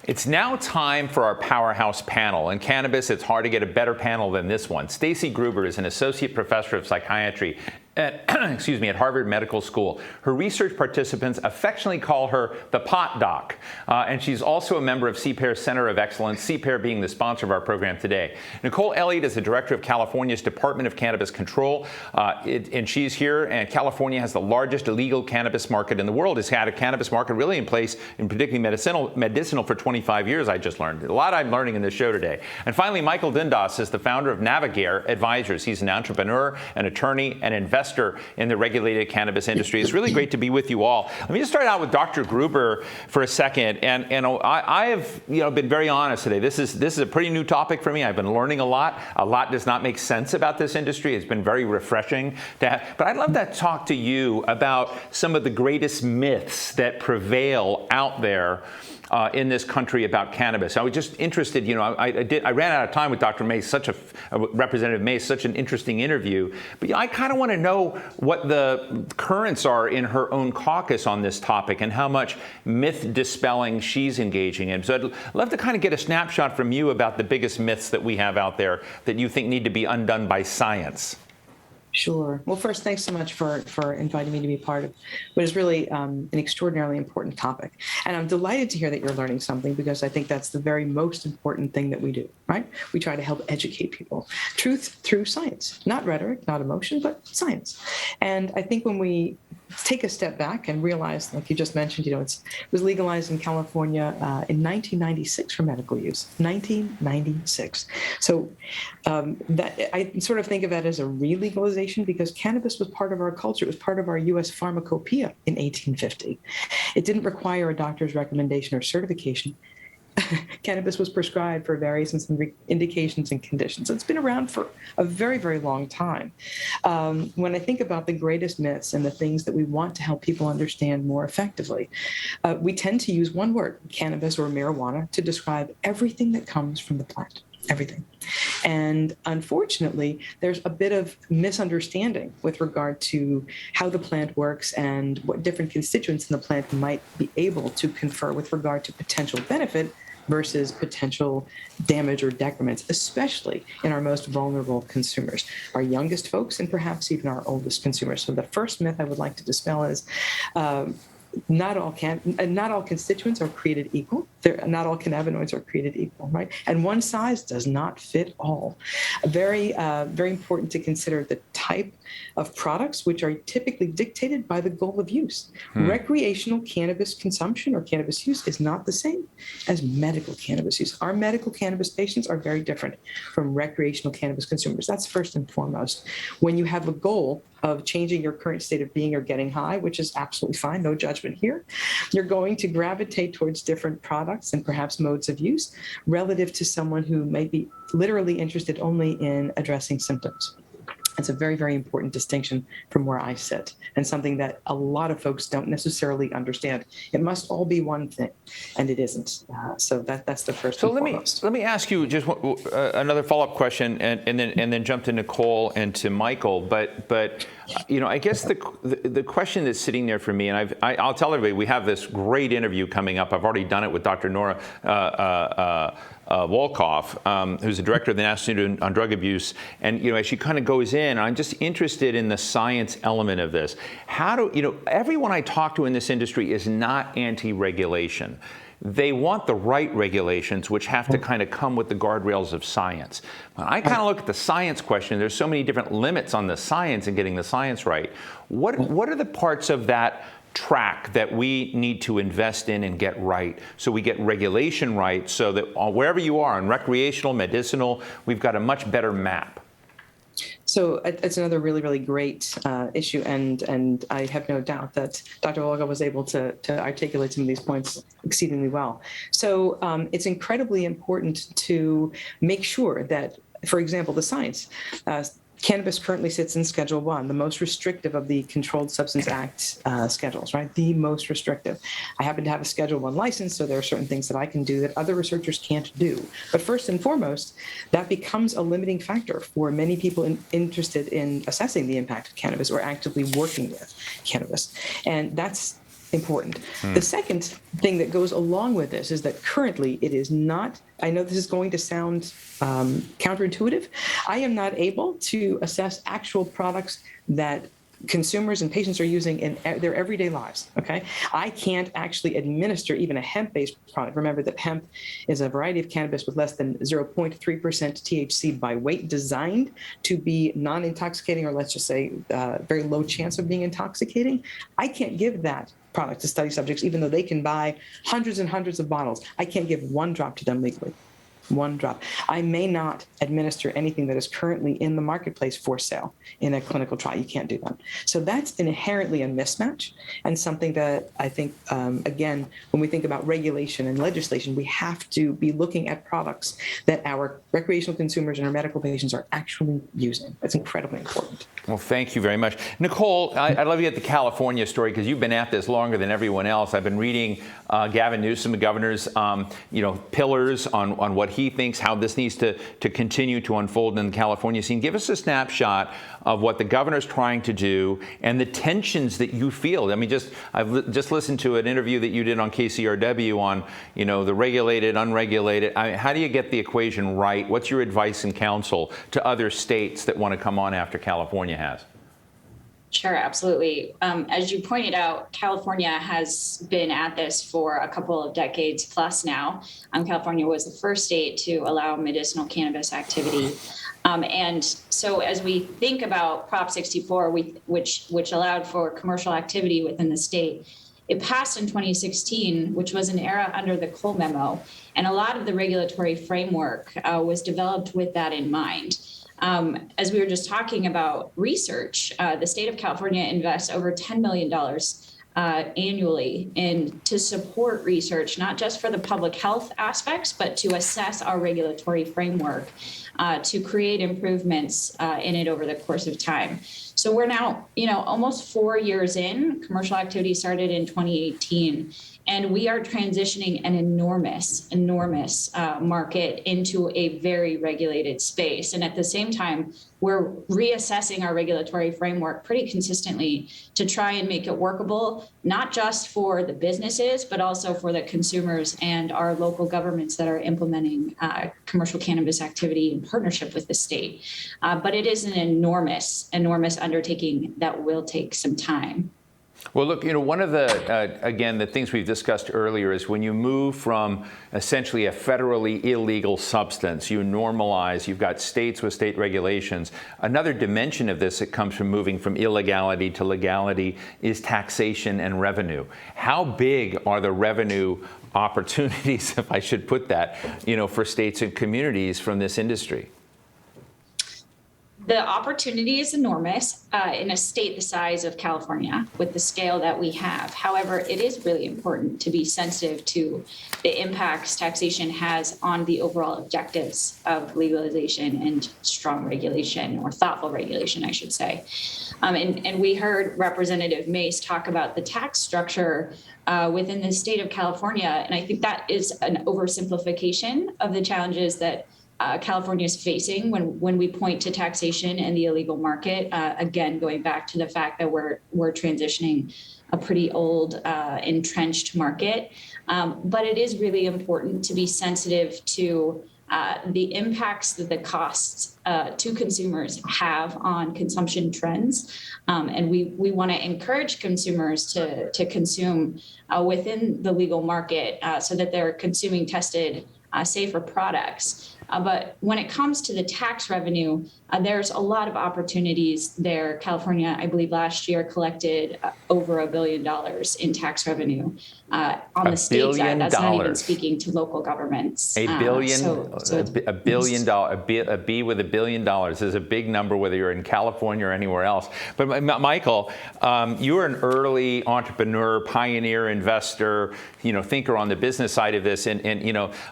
It's now time for our powerhouse panel. In cannabis, it's hard to get a better panel than this one. Staci Gruber is an associate professor of psychiatry at, at Harvard Medical School. Her research participants affectionately call her the pot doc, and she's also a member of CPAIR's Center of Excellence, CPAIR being the sponsor of our program today. Nicole Elliott is the director of California's Department of Cannabis Control, and she's here, and California has the largest illegal cannabis market in the world. It's had a cannabis market really in place, in particularly medicinal for 25 years, I just learned. A lot I'm learning in this show today. And finally, Michael Dundas is the founder of Navigaire Advisors. He's an entrepreneur, an attorney, and investor in the regulated cannabis industry. It's really great to be with you all. Let me just start out with Dr. Gruber for a second. And I have been very honest today. This is a pretty new topic for me. I've been learning a lot. A lot does not make sense about this industry. It's been very refreshing to have. But I'd love to talk to you about some of the greatest myths that prevail out there in this country about cannabis. I was just interested, I ran out of time with Dr. Mace, Representative Mace, such an interesting interview, but I kind of want to know what the currents are in her own caucus on this topic and how much myth dispelling she's engaging in. So I'd love to kind of get a snapshot from you about the biggest myths that we have out there that you think need to be undone by science. Sure. Well, first, thanks so much for inviting me to be part of what is really an extraordinarily important topic. And I'm delighted to hear that you're learning something, because I think that's the very most important thing that we do, right? We try to help educate people. Truth through science, not rhetoric, not emotion, but science. And I think when we take a step back and realize, like you just mentioned, it was legalized in California in 1996 for medical use, 1996. So that I sort of think of that as a re-legalization, because cannabis was part of our culture. It was part of our U.S. pharmacopoeia in 1850. It didn't require a doctor's recommendation or certification. Cannabis was prescribed for various indications and conditions. It's been around for a very, very long time. When I think about the greatest myths and the things that we want to help people understand more effectively, we tend to use one word, cannabis or marijuana, to describe everything that comes from the plant. Everything. And unfortunately, there's a bit of misunderstanding with regard to how the plant works and what different constituents in the plant might be able to confer with regard to potential benefit versus potential damage or decrements, especially in our most vulnerable consumers, our youngest folks, and perhaps even our oldest consumers. So the first myth I would like to dispel is not all constituents are created equal. Not all cannabinoids are created equal, right? And one size does not fit all. Very important to consider the type of products which are typically dictated by the goal of use. Recreational cannabis consumption or cannabis use is not the same as medical cannabis use. Our medical cannabis patients are very different from recreational cannabis consumers. That's first and foremost. When you have a goal of changing your current state of being or getting high, which is absolutely fine, no judgment here, you're going to gravitate towards different products and perhaps modes of use relative to someone who might be literally interested only in addressing symptoms. It's a very, very important distinction from where I sit, and something that a lot of folks don't necessarily understand. It must all be one thing, and it isn't. So that's the first. So let me ask you just another follow-up question, and then jump to Nicole and to Michael. But I guess the question that's sitting there for me, and I'll tell everybody, we have this great interview coming up. I've already done it with Dr. Nora Volkoff, who's the director of the National Institute on Drug Abuse, and as she kind of goes in, I'm just interested in the science element of this. How do everyone I talk to in this industry is not anti-regulation. They want the right regulations, which have to kind of come with the guardrails of science. When I kind of look at the science question, there's so many different limits on the science and getting the science right. What are the parts of that track that we need to invest in and get right, so we get regulation right, so that wherever you are, in recreational, medicinal, we've got a much better map? So it's another really, really great issue, and I have no doubt that Dr. Olga was able to articulate some of these points exceedingly well. So it's incredibly important to make sure that, for example, the science, cannabis currently sits in Schedule 1, the most restrictive of the Controlled Substance Act schedules, right? The most restrictive. I happen to have a Schedule 1 license, so there are certain things that I can do that other researchers can't do. But first and foremost, that becomes a limiting factor for many people interested in assessing the impact of cannabis or actively working with cannabis. And that's important. The second thing that goes along with this is that currently it is not, I know this is going to sound counterintuitive, I am not able to assess actual products that consumers and patients are using in their everyday lives, okay? I can't actually administer even a hemp-based product. Remember that hemp is a variety of cannabis with less than 0.3% THC by weight, designed to be non-intoxicating, or let's just say very low chance of being intoxicating. I can't give that product to study subjects, even though they can buy hundreds and hundreds of bottles. I can't give one drop to them legally. One drop. I may not administer anything that is currently in the marketplace for sale in a clinical trial. You can't do that. So that's inherently a mismatch, and something that I think, again, when we think about regulation and legislation, we have to be looking at products that our recreational consumers and our medical patients are actually using. That's incredibly important. Well, thank you very much. Nicole, I'd love to get the California story, because you've been at this longer than everyone else. I've been reading Gavin Newsom, the governor's pillars on what he thinks, how this needs to continue to unfold in the California scene. Give us a snapshot of what the governor's trying to do and the tensions that you feel. I mean, I've just listened to an interview that you did on KCRW on, the regulated, unregulated. How do you get the equation right? What's your advice and counsel to other states that want to come on after California has? Sure, absolutely. As you pointed out, California has been at this for a couple of decades plus now. California was the first state to allow medicinal cannabis activity. And so as we think about Prop 64, which allowed for commercial activity within the state, it passed in 2016, which was an era under the Cole Memo. And a lot of the regulatory framework was developed with that in mind. As we were just talking about research, the state of California invests over $10 million annually to support research, not just for the public health aspects, but to assess our regulatory framework, to create improvements in it over the course of time. So we're now, almost 4 years in. Commercial activity started in 2018. And we are transitioning an enormous market into a very regulated space. And at the same time, we're reassessing our regulatory framework pretty consistently to try and make it workable, not just for the businesses, but also for the consumers and our local governments that are implementing commercial cannabis activity in partnership with the state. But it is an enormous undertaking that will take some time. Well, look, one of the things we've discussed earlier is when you move from essentially a federally illegal substance, you normalize, you've got states with state regulations. Another dimension of this that comes from moving from illegality to legality is taxation and revenue. How big are the revenue opportunities, if I should put that, for states and communities from this industry? The opportunity is enormous in a state the size of California with the scale that we have. However, it is really important to be sensitive to the impacts taxation has on the overall objectives of legalization and strong regulation, or thoughtful regulation, I should say. And we heard Representative Mace talk about the tax structure within the state of California. And I think that is an oversimplification of the challenges that California is facing when we point to taxation and the illegal market. Again, going back to the fact that we're transitioning a pretty old, entrenched market. But it is really important to be sensitive to the impacts that the costs to consumers have on consumption trends. And we want to encourage consumers to consume within the legal market so that they're consuming tested, safer products. But when it comes to the tax revenue, there's a lot of opportunities there. California, I believe last year, collected over $1 billion in tax revenue on the state side. That's not even speaking to local governments. A billion, $1 billion, a B with $1 billion is a big number, whether you're in California or anywhere else. But Michael, you're an early entrepreneur, pioneer, investor, thinker on the business side of this, and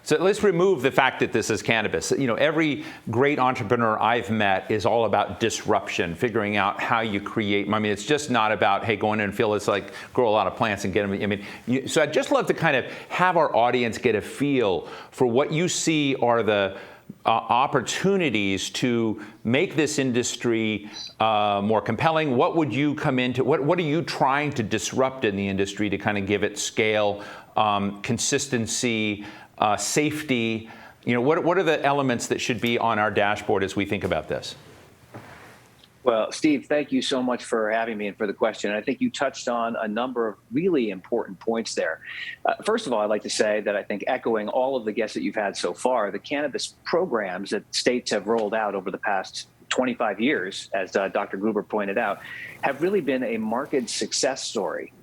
so let's remove the fact that this is cannabis. Every great entrepreneur I've met is all about disruption, figuring out how you create. I mean, it's just not about, hey, go in and feel it's like grow a lot of plants and get them. So I'd just love to kind of have our audience get a feel for what you see are the opportunities to make this industry more compelling? What would you come into? What are you trying to disrupt in the industry to kind of give it scale, consistency, safety? What are the elements that should be on our dashboard as we think about this? Well, Steve, thank you so much for having me and for the question. I think you touched on a number of really important points there. First of all, I'd like to say that I think, echoing all of the guests that you've had so far, the cannabis programs that states have rolled out over the past 25 years, as Dr. Gruber pointed out, have really been a marked success story.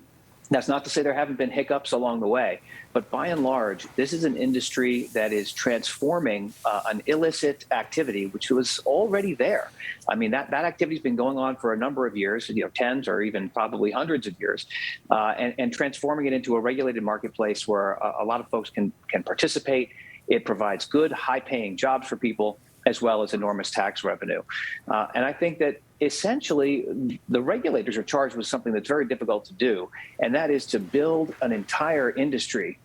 That's not to say there haven't been hiccups along the way, but by and large, this is an industry that is transforming an illicit activity, which was already there. I mean, that activity has been going on for a number of years, tens or even probably hundreds of years, and transforming it into a regulated marketplace where a lot of folks can participate. It provides good, high-paying jobs for people, as well as enormous tax revenue. And I think that essentially the regulators are charged with something that's very difficult to do, and that is to build an entire industry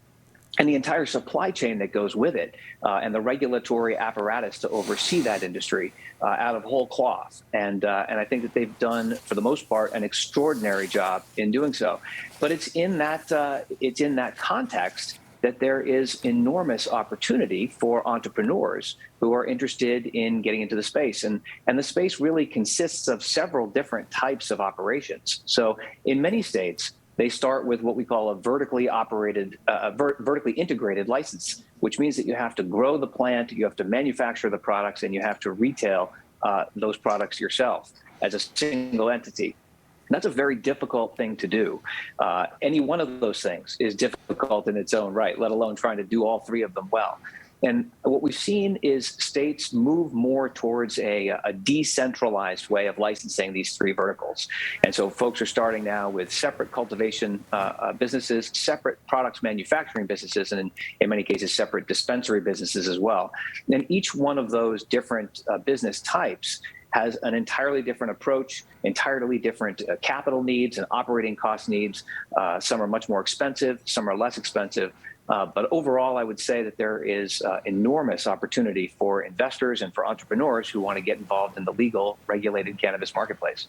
and the entire supply chain that goes with it, and the regulatory apparatus to oversee that industry out of whole cloth. And I think that they've done, for the most part, an extraordinary job in doing so. But it's in that context that there is enormous opportunity for entrepreneurs who are interested in getting into the space. And the space really consists of several different types of operations. So in many states, they start with what we call a vertically integrated license, which means that you have to grow the plant, you have to manufacture the products, and you have to retail those products yourself as a single entity. That's a very difficult thing to do. Any one of those things is difficult in its own right, let alone trying to do all three of them well. And what we've seen is states move more towards a decentralized way of licensing these three verticals. And so folks are starting now with separate cultivation businesses, separate products manufacturing businesses, and in many cases, separate dispensary businesses as well. And each one of those different business types has an entirely different approach, entirely different capital needs and operating cost needs. Some are much more expensive, some are less expensive. But overall, I would say that there is enormous opportunity for investors and for entrepreneurs who want to get involved in the legal, regulated cannabis marketplace.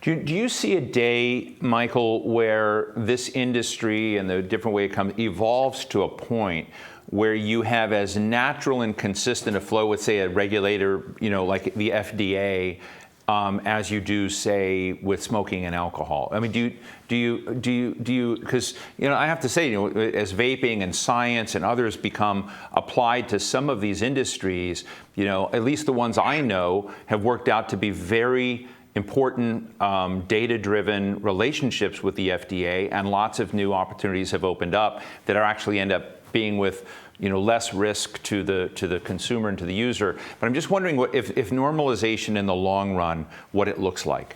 Do you see a day, Michael, where this industry and the different way it comes evolves to a point where you have as natural and consistent a flow with, say, a regulator, like the FDA, as you do, say, with smoking and alcohol? I mean, do you? Because I have to say, as vaping and science and others become applied to some of these industries, at least the ones I know have worked out to be very important data-driven relationships with the FDA, and lots of new opportunities have opened up that are actually end up being with less risk to the consumer and to the user. But I'm just wondering if normalization in the long run, what it looks like.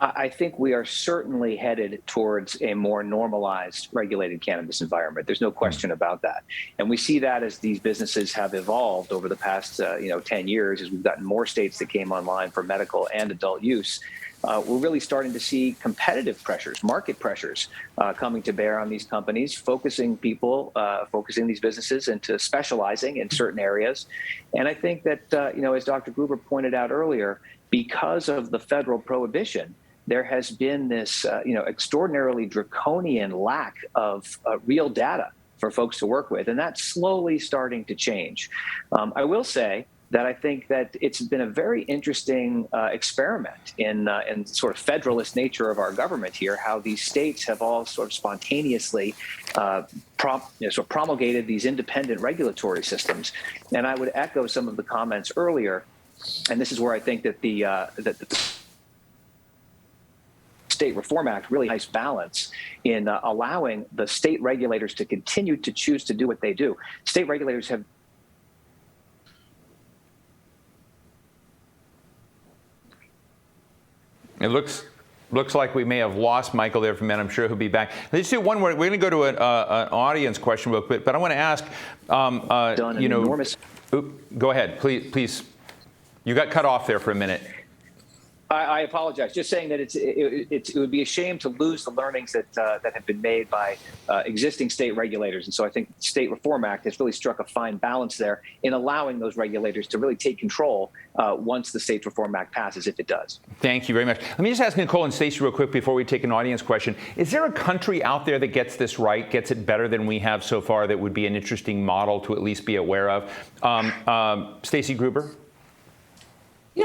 I think we are certainly headed towards a more normalized regulated cannabis environment. There's no question about that. And we see that as these businesses have evolved over the past 10 years, as we've gotten more states that came online for medical and adult use. We're really starting to see competitive pressures, market pressures coming to bear on these companies, focusing these businesses into specializing in certain areas. And I think that, as Dr. Gruber pointed out earlier, because of the federal prohibition, there has been this, extraordinarily draconian lack of real data for folks to work with. And that's slowly starting to change. I will say that I think that it's been a very interesting experiment in sort of federalist nature of our government here, how these states have all sort of spontaneously promulgated these independent regulatory systems. And I would echo some of the comments earlier, and this is where I think that the State Reform Act really nice balance in allowing the state regulators to continue to choose to do what they do. State regulators have It looks like we may have lost Michael there for a minute. I'm sure he'll be back. Let's do one more. We're going to go to an audience question real quick, but I want to ask, enormous. Go ahead, please. You got cut off there for a minute. I apologize. Just saying that it would be a shame to lose the learnings that have been made by existing state regulators. And so I think the State Reform Act has really struck a fine balance there in allowing those regulators to really take control once the State Reform Act passes, if it does. Thank you very much. Let me just ask Nicole and Staci real quick before we take an audience question. Is there a country out there that gets this right, gets it better than we have so far, that would be an interesting model to at least be aware of? Staci Gruber?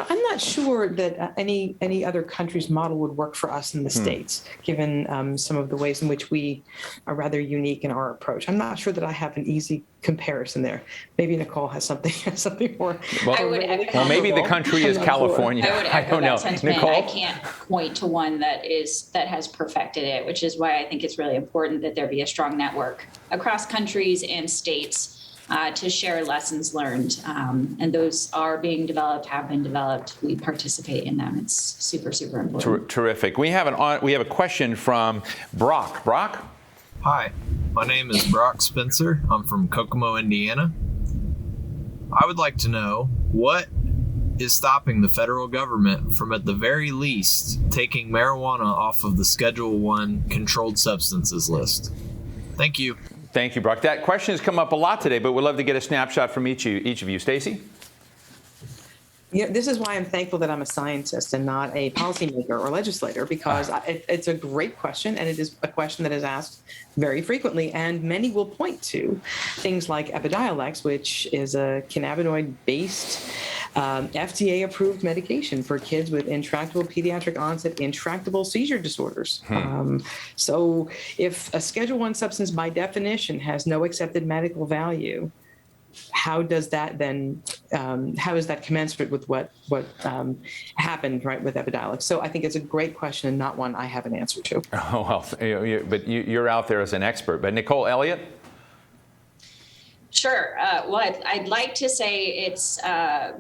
I'm not sure that any other country's model would work for us in the States, given some of the ways in which we are rather unique in our approach. I'm not sure that I have an easy comparison there. Maybe Nicole has something more. Well, maybe the country is California. I don't know. Nicole? I can't point to one that has perfected it, which is why I think it's really important that there be a strong network across countries and states to share lessons learned. And those are being developed, have been developed. We participate in them. It's super, super important. Terrific. We have a question from Brock. Brock? Hi, my name is Brock Spencer. I'm from Kokomo, Indiana. I would like to know what is stopping the federal government from, at the very least, taking marijuana off of the Schedule I controlled substances list. Thank you. Thank you, Brock. That question has come up a lot today, but we'd love to get a snapshot from each of you. Staci? This is why I'm thankful that I'm a scientist and not a policymaker or legislator, because it's a great question, and it is a question that is asked very frequently. And many will point to things like Epidiolex, which is a cannabinoid-based, FDA-approved medication for kids with intractable pediatric onset intractable seizure disorders. So if a Schedule I substance by definition has no accepted medical value, how does that then, how is that commensurate with what happened, right, with Epidiolex? So I think it's a great question and not one I have an answer to. Oh, well, but you're out there as an expert. But Nicole Elliott? Sure. Well, I'd like to say it's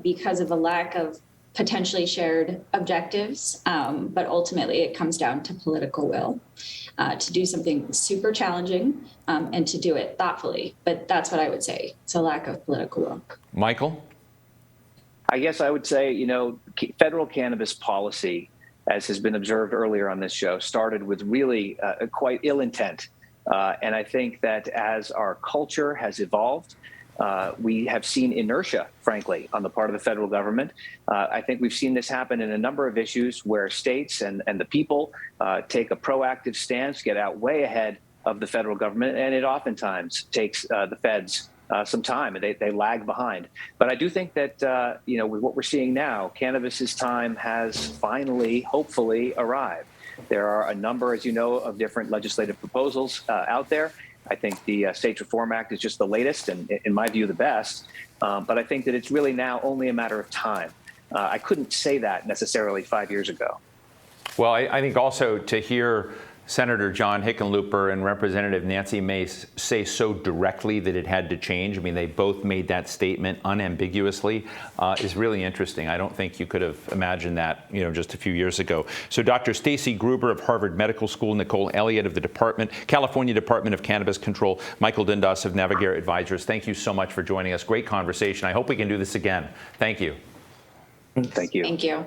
because of a lack of potentially shared objectives, but ultimately it comes down to political will to do something super challenging and to do it thoughtfully. But that's what I would say. It's a lack of political will. Michael? I guess I would say, federal cannabis policy, as has been observed earlier on this show, started with really quite ill intent. And I think that as our culture has evolved, we have seen inertia, frankly, on the part of the federal government. I think we've seen this happen in a number of issues where states and the people take a proactive stance, get out way ahead of the federal government, and it oftentimes takes the feds some time, and they lag behind. But I do think that, with what we're seeing now, cannabis's time has finally, hopefully, arrived. There are a number, as you know, of different legislative proposals out there. I think the State Reform Act is just the latest and, in my view, the best. But I think that it's really now only a matter of time. I couldn't say that necessarily 5 years ago. Well, I think also to hear Senator John Hickenlooper and Representative Nancy Mace say so directly that it had to change. I mean, they both made that statement unambiguously, is really interesting. I don't think you could have imagined that, just a few years ago. So Dr. Staci Gruber of Harvard Medical School, Nicole Elliott of the California Department of Cannabis Control, Michael Dundas of Navigaire Advisors, thank you so much for joining us. Great conversation. I hope we can do this again. Thank you. Thank you. Thank you.